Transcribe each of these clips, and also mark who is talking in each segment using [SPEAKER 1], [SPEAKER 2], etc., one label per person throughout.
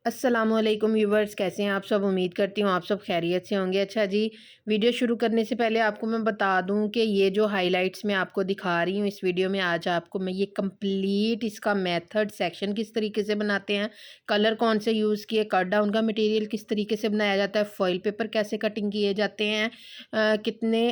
[SPEAKER 1] अस्सलामुअलैकुम व्यूवर्स, कैसे हैं आप सब। उम्मीद करती हूँ आप सब खैरियत से होंगे। अच्छा जी, वीडियो शुरू करने से पहले आपको मैं बता दूँ कि ये जो हाइलाइट्स मैं आपको दिखा रही हूँ इस वीडियो में, आज आपको मैं ये कंप्लीट इसका मेथड, सेक्शन किस तरीके से बनाते हैं, कलर कौन से यूज़ किए, कट डाउन का मटेरियल किस तरीके से बनाया जाता है, फॉइल पेपर कैसे कटिंग किए जाते हैं, कितने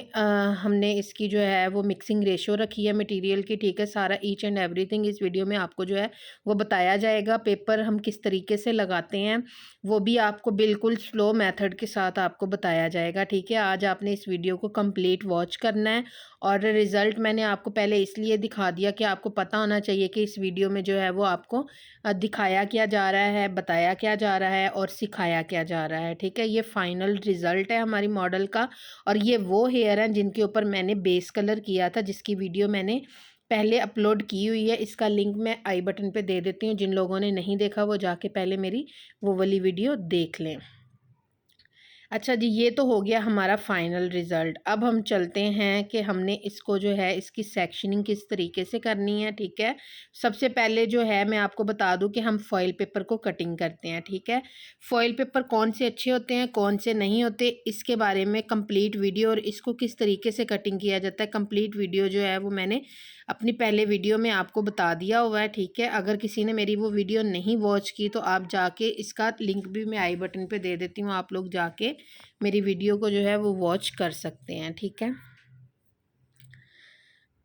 [SPEAKER 1] हमने इसकी जो है वो मिक्सिंग रेशो रखी है मटीरियल की, ठीक है। सारा ईच एंड एवरीथिंग इस वीडियो में आपको जो है वो बताया जाएगा। पेपर हम किस तरीके से लगाते हैं वो भी आपको बिल्कुल स्लो मेथड के साथ आपको बताया जाएगा, ठीक है। आज आपने इस वीडियो को कंप्लीट वॉच करना है और रिज़ल्ट मैंने आपको पहले इसलिए दिखा दिया कि आपको पता होना चाहिए कि इस वीडियो में जो है वो आपको दिखाया क्या जा रहा है, बताया क्या जा रहा है और सिखाया क्या जा रहा है, ठीक है। ये फाइनल रिज़ल्ट है हमारी मॉडल का और ये वो हेयर हैं जिनके ऊपर मैंने बेस कलर किया था, जिसकी वीडियो मैंने पहले अपलोड की हुई है। इसका लिंक मैं आई बटन पे दे देती हूँ, जिन लोगों ने नहीं देखा वो जाके पहले मेरी वो वाली वीडियो देख लें। अच्छा जी, ये तो हो गया हमारा फाइनल रिज़ल्ट। अब हम चलते हैं कि हमने इसको जो है इसकी सेक्शनिंग किस तरीके से करनी है, ठीक है। सबसे पहले जो है मैं आपको बता दूं कि हम फॉइल पेपर को कटिंग करते हैं, ठीक है। फॉइल पेपर कौन से अच्छे होते हैं, कौन से नहीं होते, इसके बारे में कंप्लीट वीडियो और इसको किस तरीके से कटिंग किया जाता है, कंप्लीट वीडियो जो है वो मैंने अपनी पहले वीडियो में आपको बता दिया हुआ है, ठीक है। अगर किसी ने मेरी वो वीडियो नहीं वॉच की तो आप जाके, इसका लिंक भी मैं आई बटन पे दे देती हूँ, आप लोग जाके मेरी वीडियो को जो है वो वॉच कर सकते हैं, ठीक है।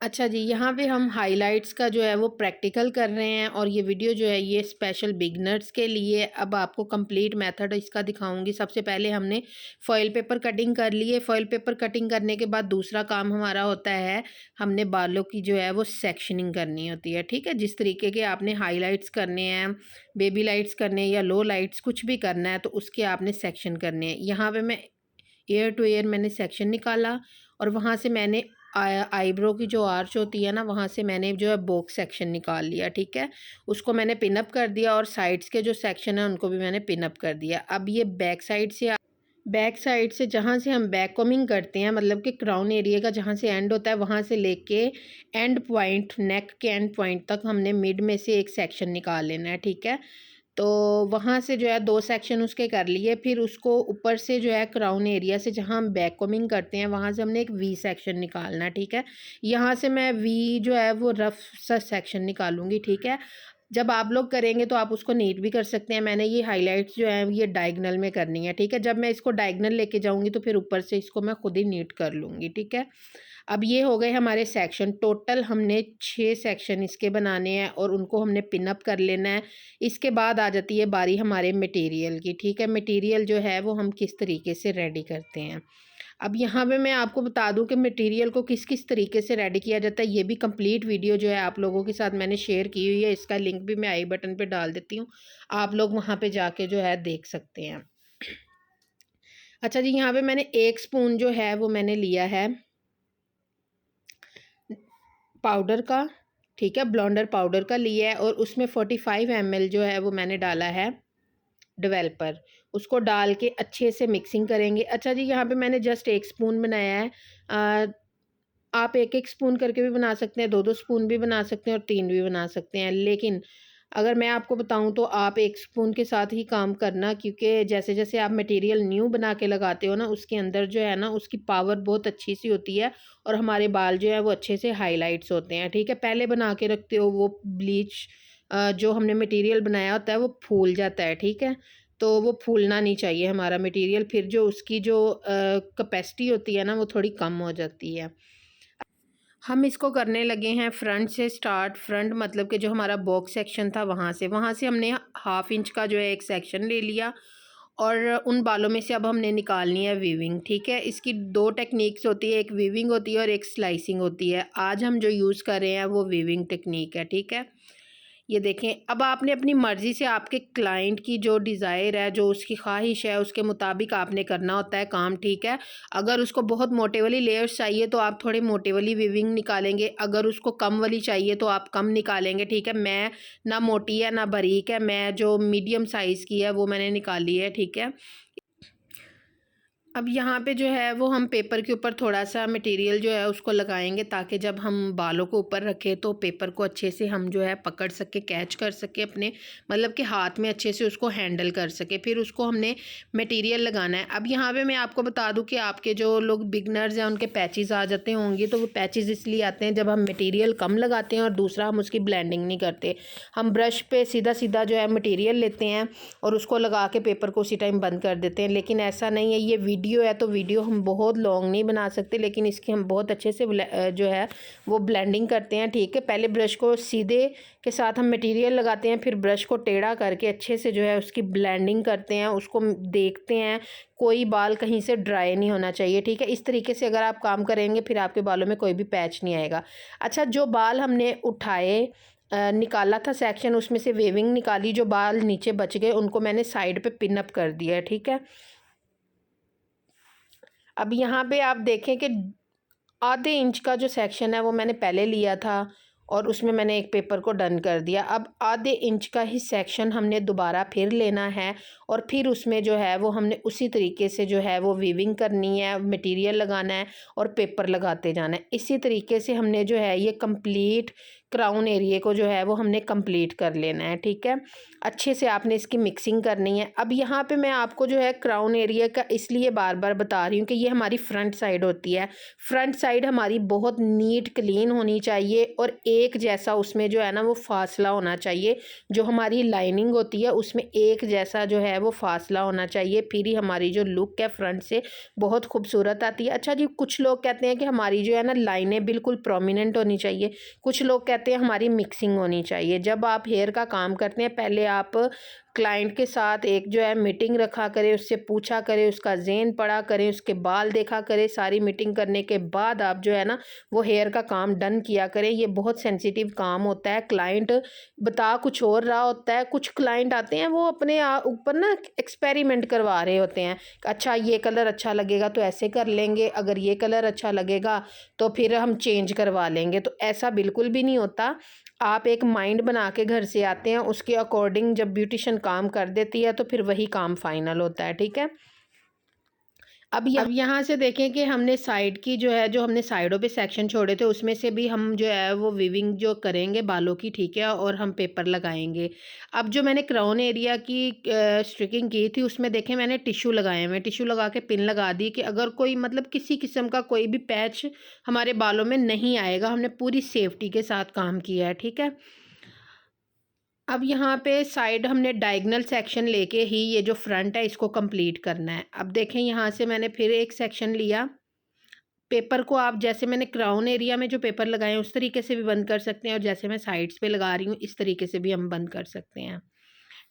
[SPEAKER 1] अच्छा जी, यहाँ पे हम हाइलाइट्स का जो है वो प्रैक्टिकल कर रहे हैं और ये वीडियो जो है ये स्पेशल बिगनर्स के लिए। अब आपको कंप्लीट मेथड इसका दिखाऊंगी। सबसे पहले हमने फॉइल पेपर कटिंग कर लिए। फॉइल पेपर कटिंग करने के बाद दूसरा काम हमारा होता है, हमने बालों की जो है वो सेक्शनिंग करनी होती है, ठीक है। जिस तरीके के आपने हाईलाइट्स करने हैं, बेबी लाइट्स करने हैं या लो लाइट्स कुछ भी करना है तो उसके आपने सेक्शन करने हैं। यहाँ पर मैं एयर टू एयर मैंने सेक्शन निकाला और वहाँ से मैंने आईब्रो की जो आर्च होती है ना, वहाँ से मैंने जो है बॉक्स सेक्शन निकाल लिया, ठीक है। उसको मैंने पिन अप कर दिया और साइड्स के जो सेक्शन है उनको भी मैंने पिन अप कर दिया। अब ये बैक साइड से जहाँ से हम बैक कॉमिंग करते हैं, मतलब कि क्राउन एरिया का जहाँ से एंड होता है वहाँ से लेके एंड पॉइंट, नेक के एंड पॉइंट तक हमने मिड में से एक सेक्शन निकाल लेना है, ठीक है। तो वहाँ से जो है 2 सेक्शन उसके कर लिए। फिर उसको ऊपर से जो है क्राउन एरिया से जहाँ हम बैक कॉमिंग करते हैं वहाँ से हमने एक वी सेक्शन निकालना है, ठीक है। यहाँ से मैं वी जो है वो रफ सा सेक्शन निकालूंगी, ठीक है। जब आप लोग करेंगे तो आप उसको नीट भी कर सकते हैं। मैंने ये हाइलाइट्स जो है ये डायगनल में करनी है, ठीक है। जब मैं इसको डायगनल लेके जाऊंगी तो फिर ऊपर से इसको मैं खुद ही नीट कर लूँगी, ठीक है। अब ये हो गए हमारे सेक्शन। टोटल हमने 6 सेक्शन इसके बनाने हैं और उनको हमने पिन अप कर लेना है। इसके बाद आ जाती है बारी हमारे मटेरियल की, ठीक है। मटेरियल जो है वो हम किस तरीके से रेडी करते हैं। अब यहाँ पे मैं आपको बता दूं कि मटेरियल को किस किस तरीके से रेडी किया जाता है। ये भी कंप्लीट वीडियो जो है आप लोगों के साथ मैंने शेयर की हुई है। इसका लिंक भी मैं आई बटन पे डाल देती हूँ, आप लोग वहाँ पे जाके जो है देख सकते हैं। अच्छा जी, यहाँ पे मैंने 1 स्पून जो है वो मैंने लिया है पाउडर का, ठीक है। ब्लेंडर पाउडर का लिया है और उसमें 45 ml जो है वो मैंने डाला है डेवलपर। उसको डाल के अच्छे से मिक्सिंग करेंगे। अच्छा जी, यहाँ पे मैंने जस्ट 1 स्पून बनाया है। आप 1-1 स्पून करके भी बना सकते हैं, 2-2 स्पून भी बना सकते हैं और 3 भी बना सकते हैं। लेकिन अगर मैं आपको बताऊं तो आप 1 स्पून के साथ ही काम करना, क्योंकि जैसे जैसे आप मटेरियल न्यू बना के लगाते हो ना, उसके अंदर जो है ना उसकी पावर बहुत अच्छी सी होती है और हमारे बाल जो है वो अच्छे से हाईलाइट्स होते हैं, ठीक है। पहले बना के रखते हो वो ब्लीच जो हमने मटेरियल बनाया होता है वो फूल जाता है, ठीक है। तो वो फूलना नहीं चाहिए हमारा मटेरियल, फिर जो उसकी जो कैपेसिटी होती है ना वो थोड़ी कम हो जाती है। हम इसको करने लगे हैं फ्रंट से स्टार्ट। फ्रंट मतलब कि जो हमारा बॉक्स सेक्शन था वहाँ से हमने 1/2 इंच का जो है एक सेक्शन ले लिया और उन बालों में से अब हमने निकालनी है वीविंग, ठीक है। इसकी 2 टेक्निक्स होती है, एक वीविंग होती है और एक स्लाइसिंग होती है। आज हम जो यूज़ कर रहे हैं वो वीविंग टेक्निक है, ठीक है। ये देखें, अब आपने अपनी मर्ज़ी से, आपके क्लाइंट की जो डिज़ायर है, जो उसकी ख्वाहिश है, उसके मुताबिक आपने करना होता है काम, ठीक है। अगर उसको बहुत मोटे वाली लेयर्स चाहिए तो आप थोड़ी मोटे वाली वीविंग निकालेंगे, अगर उसको कम वाली चाहिए तो आप कम निकालेंगे, ठीक है। मैं ना मोटी है ना बारीक है, मैं जो मीडियम साइज़ की है वो मैंने निकाली है, ठीक है। अब यहाँ पे जो है वो हम पेपर के ऊपर थोड़ा सा मटेरियल जो है उसको लगाएंगे, ताकि जब हम बालों को ऊपर रखें तो पेपर को अच्छे से हम जो है पकड़ सके, कैच कर सके अपने, मतलब कि हाथ में अच्छे से उसको हैंडल कर सके। फिर उसको हमने मटेरियल लगाना है। अब यहाँ पे मैं आपको बता दूँ कि आपके जो लोग बिगनर्स हैं उनके पैचेस आ जाते होंगे, तो वो पैचेस इसलिए आते हैं जब हम मटेरियल कम लगाते हैं, और दूसरा हम उसकी ब्लेंडिंग नहीं करते। हम ब्रश पे सीधा सीधा जो है मटेरियल लेते हैं और उसको लगा के पेपर को उसी टाइम बंद कर देते हैं, लेकिन ऐसा नहीं है। ये वीडियो है तो वीडियो हम बहुत लॉन्ग नहीं बना सकते, लेकिन इसकी हम बहुत अच्छे से जो है वो ब्लेंडिंग करते हैं। ठीक है, पहले ब्रश को सीधे के साथ हम मटेरियल लगाते हैं, फिर ब्रश को टेढ़ा करके अच्छे से जो है उसकी ब्लेंडिंग करते हैं, उसको देखते हैं कोई बाल कहीं से ड्राई नहीं होना चाहिए। ठीक है, इस तरीके से अगर आप काम करेंगे फिर आपके बालों में कोई भी पैच नहीं आएगा। अच्छा, जो बाल हमने उठाए निकाला था सेक्शन, उसमें से वेविंग निकाली, जो बाल नीचे बच गए उनको मैंने साइड पे पिन अप कर दिया है। ठीक है, अब यहाँ पे आप देखें कि आधे इंच का जो सेक्शन है वो मैंने पहले लिया था और उसमें मैंने एक पेपर को डन कर दिया। अब आधे इंच का ही सेक्शन हमने दोबारा फिर लेना है और फिर उसमें जो है वो हमने उसी तरीके से जो है वो वीविंग करनी है, मटेरियल लगाना है और पेपर लगाते जाना है। इसी तरीके से हमने जो है ये कंप्लीट क्राउन एरिया को जो है वो हमने कंप्लीट कर लेना है। ठीक है, अच्छे से आपने इसकी मिक्सिंग करनी है। अब यहाँ पे मैं आपको जो है क्राउन एरिया का इसलिए बार बार बता रही हूँ कि ये हमारी फ्रंट साइड होती है। फ्रंट साइड हमारी बहुत नीट क्लीन होनी चाहिए और एक जैसा उसमें जो है ना वो फासला होना चाहिए। जो हमारी लाइनिंग होती है उसमें एक जैसा जो है वो फासला होना चाहिए, फिर ही हमारी जो लुक है फ्रंट से बहुत खूबसूरत आती है। अच्छा जी, कुछ लोग कहते हैं कि हमारी जो है ना लाइनें बिल्कुल प्रोमिनेंट होनी चाहिए, कुछ लोग कहते हैं हमारी मिक्सिंग होनी चाहिए। जब आप हेयर का काम करते हैं पहले आप क्लाइंट के साथ एक जो है मीटिंग रखा करें, उससे पूछा करें, उसका ज़ेन पढ़ा करें, उसके बाल देखा करें। सारी मीटिंग करने के बाद आप जो है ना वो हेयर का काम डन किया करें। ये बहुत सेंसिटिव काम होता है, क्लाइंट बता कुछ और रहा होता है। कुछ क्लाइंट आते हैं वो अपने ऊपर ना एक्सपेरिमेंट करवा रहे होते हैं, अच्छा ये कलर अच्छा लगेगा तो ऐसे कर लेंगे, अगर ये कलर अच्छा लगेगा तो फिर हम चेंज करवा लेंगे। तो ऐसा बिल्कुल भी नहीं होता। आप एक माइंड बना के घर से आते हैं, उसके अकॉर्डिंग जब ब्यूटिशियन काम कर देती है तो फिर वही काम फाइनल होता है। ठीक है, अब यहाँ से देखें कि हमने साइड की जो है, जो हमने साइडों पे सेक्शन छोड़े थे उसमें से भी हम जो है वो वीविंग जो करेंगे बालों की। ठीक है, और हम पेपर लगाएंगे। अब जो मैंने क्राउन एरिया की स्ट्रिकिंग की थी उसमें देखें मैंने टिश्यू लगाए हुए, टिश्यू लगा के पिन लगा दी कि अगर कोई मतलब किसी किस्म का कोई भी पैच हमारे बालों में नहीं आएगा। हमने पूरी सेफ्टी के साथ काम किया है। ठीक है, अब यहाँ पे साइड हमने डायगोनल सेक्शन लेके ही ये जो फ्रंट है इसको कंप्लीट करना है। अब देखें यहाँ से मैंने फिर एक सेक्शन लिया, पेपर को आप जैसे मैंने क्राउन एरिया में जो पेपर लगाए हैं उस तरीके से भी बंद कर सकते हैं, और जैसे मैं साइड्स पे लगा रही हूँ इस तरीके से भी हम बंद कर सकते हैं।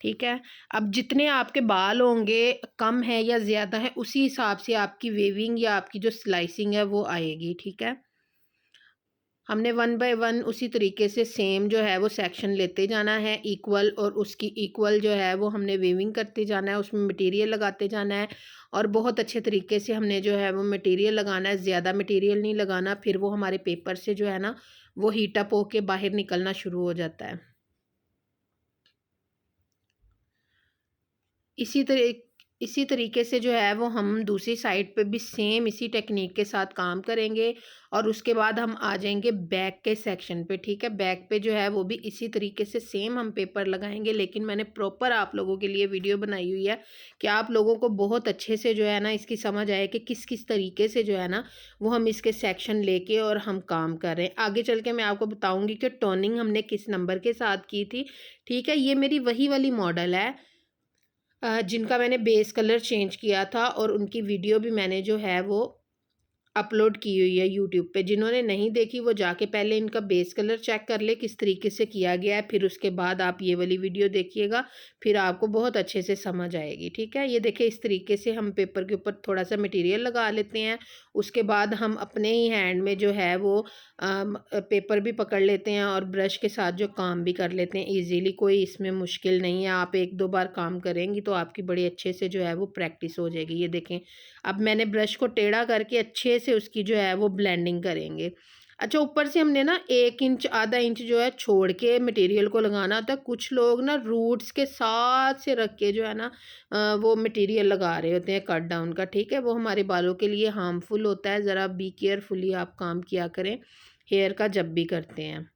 [SPEAKER 1] ठीक है, अब जितने आपके बाल होंगे कम है या ज़्यादा है उसी हिसाब से आपकी वेविंग या आपकी जो स्लाइसिंग है वो आएगी। ठीक है, हमने 1 बाय 1 उसी तरीके से सेम जो है वो सेक्शन लेते जाना है इक्वल, और उसकी इक्वल जो है वो हमने वीविंग करते जाना है, उसमें मटेरियल लगाते जाना है और बहुत अच्छे तरीके से हमने जो है वो मटेरियल लगाना है। ज़्यादा मटेरियल नहीं लगाना, फिर वो हमारे पेपर से जो है ना वो हीट अप होके बाहर निकलना शुरू हो जाता है। इसी तरह इसी तरीके से जो है वो हम दूसरी साइड पे भी सेम इसी टेक्निक के साथ काम करेंगे और उसके बाद हम आ जाएंगे बैक के सेक्शन पे। ठीक है, बैक पे जो है वो भी इसी तरीके से सेम हम पेपर लगाएंगे, लेकिन मैंने प्रॉपर आप लोगों के लिए वीडियो बनाई हुई है कि आप लोगों को बहुत अच्छे से जो है ना इसकी समझ आए कि किस किस तरीके से जो है ना वो हम इसके सेक्शन लेके और हम काम कर रहे हैं। आगे चल के मैं आपको बताऊँगी कि टोनिंग हमने किस नंबर के साथ की थी। ठीक है, ये मेरी वही वाली मॉडल है जिनका मैंने बेस कलर चेंज किया था, और उनकी वीडियो भी मैंने जो है वो अपलोड की हुई है यूट्यूब पे। जिन्होंने नहीं देखी वो जाके पहले इनका बेस कलर चेक कर ले किस तरीके से किया गया है, फिर उसके बाद आप ये वाली वीडियो देखिएगा, फिर आपको बहुत अच्छे से समझ आएगी। ठीक है, ये देखिए इस तरीके से हम पेपर के ऊपर थोड़ा सा मटेरियल लगा लेते हैं, उसके बाद हम अपने ही हैंड में जो है वो पेपर भी पकड़ लेते हैं और ब्रश के साथ जो काम भी कर लेते हैं ईजीली। कोई इसमें मुश्किल नहीं है, आप 1-2 बार काम करेंगी तो आपकी बड़ी अच्छे से जो है वो प्रैक्टिस हो जाएगी। ये देखें अब मैंने ब्रश को टेढ़ा करके अच्छे से उसकी जो है वो ब्लेंडिंग करेंगे। अच्छा, ऊपर से हमने ना 1 इंच आधा इंच जो है छोड़ के मटेरियल को लगाना होता है। कुछ लोग ना रूट्स के साथ से रख के जो है ना वो मटेरियल लगा रहे होते हैं कट डाउन का, ठीक है? वो हमारे बालों के लिए हार्मफुल होता है। ज़रा बी केयरफुली आप काम किया करें हेयर का जब भी करते हैं।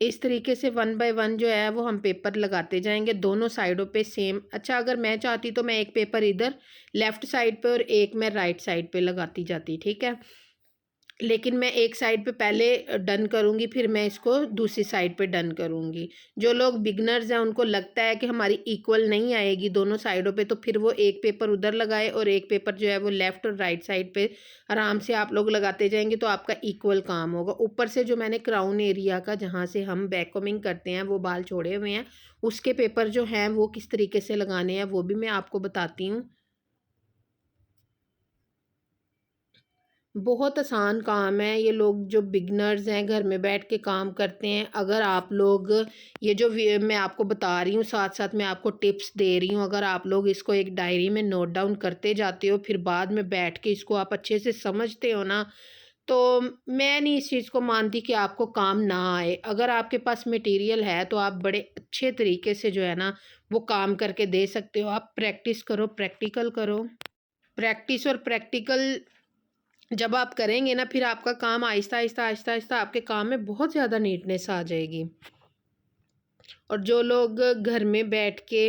[SPEAKER 1] इस तरीके से 1 बाय 1 जो है वो हम पेपर लगाते जाएँगे दोनों साइडों पे सेम। अच्छा, अगर मैं चाहती तो मैं एक पेपर इधर लेफ़्ट साइड पे और एक मैं राइट साइड पे लगाती जाती, ठीक है? लेकिन मैं एक साइड पे पहले डन करूँगी, फिर मैं इसको दूसरी साइड पे डन करूँगी। जो लोग बिगिनर्स हैं उनको लगता है कि हमारी इक्वल नहीं आएगी दोनों साइडों पे, तो फिर वो एक पेपर उधर लगाए और एक पेपर जो है वो लेफ़्ट और राइट साइड पे आराम से आप लोग लगाते जाएँगे तो आपका इक्वल काम होगा। ऊपर से जो मैंने क्राउन एरिया का जहाँ से हम बैक कोमिंग करते हैं वो बाल छोड़े हुए हैं, उसके पेपर जो हैं वो किस तरीके से लगाने हैं वो भी मैं आपको बताती हूँ। बहुत आसान काम है, ये लोग जो बिगनर्स हैं घर में बैठ के काम करते हैं। अगर आप लोग ये जो मैं आपको बता रही हूँ साथ साथ मैं आपको टिप्स दे रही हूँ, अगर आप लोग इसको एक डायरी में नोट डाउन करते जाते हो फिर बाद में बैठ के इसको आप अच्छे से समझते हो ना, तो मैं नहीं इस चीज़ को मानती कि आपको काम ना आए। अगर आपके पास मटेरियल है तो आप बड़े अच्छे तरीके से जो है ना वो काम करके दे सकते हो। आप प्रैक्टिस करो, प्रैक्टिकल करो। प्रैक्टिस और प्रैक्टिकल जब आप करेंगे ना फिर आपका काम आहिस्ता आहिस्ता आहिस्ता आहिस्ता आपके काम में बहुत ज़्यादा नीटनेस आ जाएगी। और जो लोग घर में बैठ के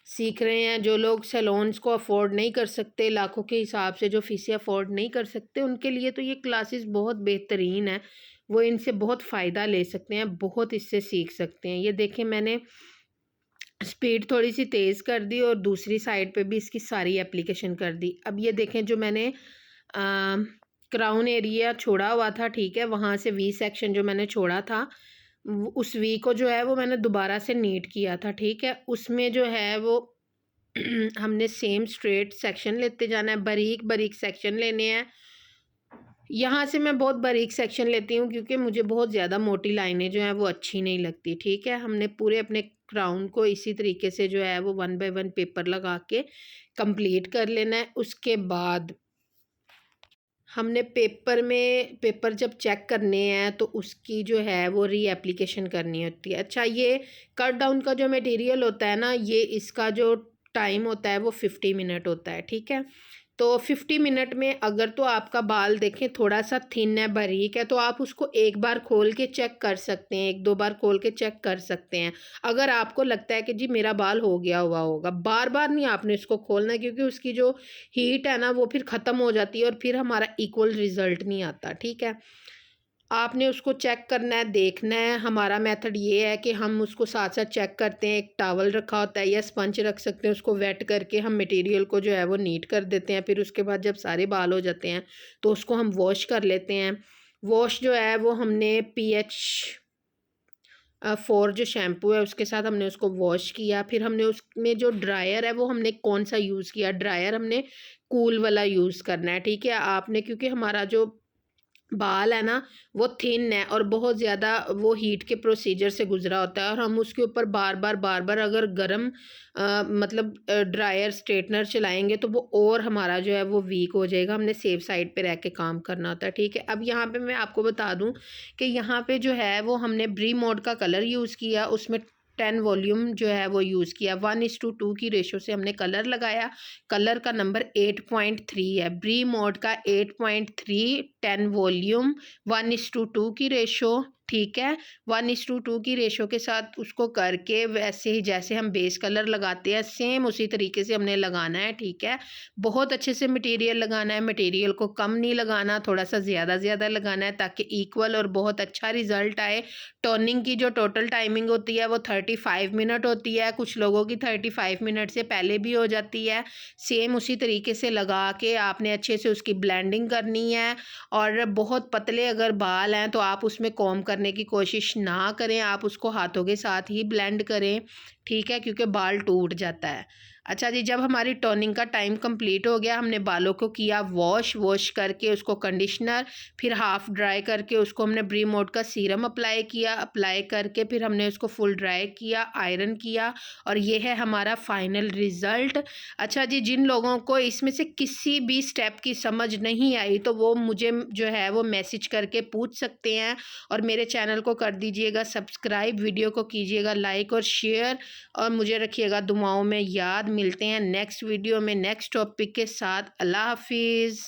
[SPEAKER 1] सीख रहे हैं, जो लोग सैलून्स को अफोर्ड नहीं कर सकते, लाखों के हिसाब से जो फीसें अफोर्ड नहीं कर सकते, उनके लिए तो ये क्लासेस बहुत बेहतरीन है। वो इनसे बहुत फ़ायदा ले सकते हैं, बहुत इससे सीख सकते हैं। ये देखें, मैंने स्पीड थोड़ी सी तेज़ कर दी और दूसरी साइड पे भी इसकी सारी एप्लीकेशन कर दी। अब ये देखें, जो मैंने क्राउन एरिया छोड़ा हुआ था, ठीक है, वहाँ से वी सेक्शन जो मैंने छोड़ा था उस वी को जो है वो मैंने दोबारा से नीट किया था, ठीक है। उसमें जो है वो हमने सेम स्ट्रेट सेक्शन लेते जाना है, बारीक बारीक सेक्शन लेने हैं। यहाँ से मैं बहुत बारीक सेक्शन लेती हूँ क्योंकि मुझे बहुत ज़्यादा मोटी लाइनें जो हैं वो अच्छी नहीं लगती, ठीक है। हमने पूरे अपने क्राउन को इसी तरीके से जो है वो 1 बाय 1 पेपर लगा के कंप्लीट कर लेना है। उसके बाद हमने पेपर जब चेक करने हैं तो उसकी जो है वो रीएप्लीकेशन करनी होती है। अच्छा, ये कट डाउन का जो मटेरियल होता है ना, ये इसका जो टाइम होता है वो 50 मिनट होता है, ठीक है। तो 50 मिनट में अगर तो आपका बाल देखें थोड़ा सा थिन है, बारीक है, तो आप उसको एक बार खोल के चेक कर सकते हैं, 1-2 बार खोल के चेक कर सकते हैं। अगर आपको लगता है कि जी मेरा बाल हो गया हुआ होगा, बार-बार नहीं आपने इसको खोलना, क्योंकि उसकी जो हीट है ना वो फिर ख़त्म हो जाती है और फिर हमारा इक्वल रिज़ल्ट नहीं आता, ठीक है। आपने उसको चेक करना है, देखना है। हमारा मेथड ये है कि हम उसको साथ-साथ चेक करते हैं। एक टॉवल रखा होता है या स्पंज रख सकते हैं, उसको वेट करके हम मटेरियल को जो है वो नीट कर देते हैं। फिर उसके बाद जब सारे बाल हो जाते हैं तो उसको हम वॉश कर लेते हैं। वॉश जो है वो हमने पीएच 4 जो शैम्पू है उसके साथ हमने उसको वॉश किया। फिर हमने उसमें जो ड्रायर है वो हमने कौन-सा यूज़ किया, ड्रायर हमने कूल वाला यूज़ करना है, ठीक है। आपने, क्योंकि हमारा जो बाल है ना वो थिन है और बहुत ज़्यादा वो हीट के प्रोसीजर से गुजरा होता है और हम उसके ऊपर बार बार अगर गर्म मतलब ड्रायर स्ट्रेटनर चलाएंगे तो वो और हमारा जो है वो वीक हो जाएगा। हमने सेफ साइड पे रह के काम करना होता है, ठीक है। अब यहाँ पे मैं आपको बता दूं कि यहाँ पे जो है वो हमने ब्री मोड का कलर यूज़ किया, उसमें 10 वॉल्यूम जो है वो यूज़ किया। 1:2 की रेशो से हमने कलर लगाया। कलर का नंबर 8.3 है, ब्री मोड का 8.3, 10 वॉल्यूम, 1:2 की रेशो, ठीक है। 1:2 की रेशो के साथ उसको करके वैसे ही जैसे हम बेस कलर लगाते हैं सेम उसी तरीके से हमने लगाना है, ठीक है। बहुत अच्छे से मटेरियल लगाना है, मटेरियल को कम नहीं लगाना, थोड़ा सा ज़्यादा लगाना है ताकि इक्वल और बहुत अच्छा रिज़ल्ट आए। टर्निंग की जो टोटल टाइमिंग होती है वो 35 मिनट होती है, कुछ लोगों की 35 मिनट से पहले भी हो जाती है। सेम उसी तरीके से लगा के आपने अच्छे से उसकी ब्लेंडिंग करनी है। और बहुत पतले अगर बाल हैं तो आप उसमें कॉम्ब करने की कोशिश ना करें, आप उसको हाथों के साथ ही ब्लेंड करें, ठीक है, क्योंकि बाल टूट जाता है। अच्छा जी, जब हमारी टोनिंग का टाइम कंप्लीट हो गया, हमने बालों को किया वॉश करके उसको कंडीशनर, फिर हाफ़ ड्राई करके उसको हमने ब्री मोड का सीरम अप्लाई करके फिर हमने उसको फुल ड्राई किया, आयरन किया और ये है हमारा फाइनल रिज़ल्ट। अच्छा जी, जिन लोगों को इसमें से किसी भी स्टेप की समझ नहीं आई तो वो मुझे जो है वो मैसेज करके पूछ सकते हैं और मेरे चैनल को कर दीजिएगा सब्सक्राइब, वीडियो को कीजिएगा लाइक और शेयर और मुझे रखिएगा दुआओं में याद। मिलते हैं नेक्स्ट वीडियो में नेक्स्ट टॉपिक के साथ। अल्लाह हाफिज़।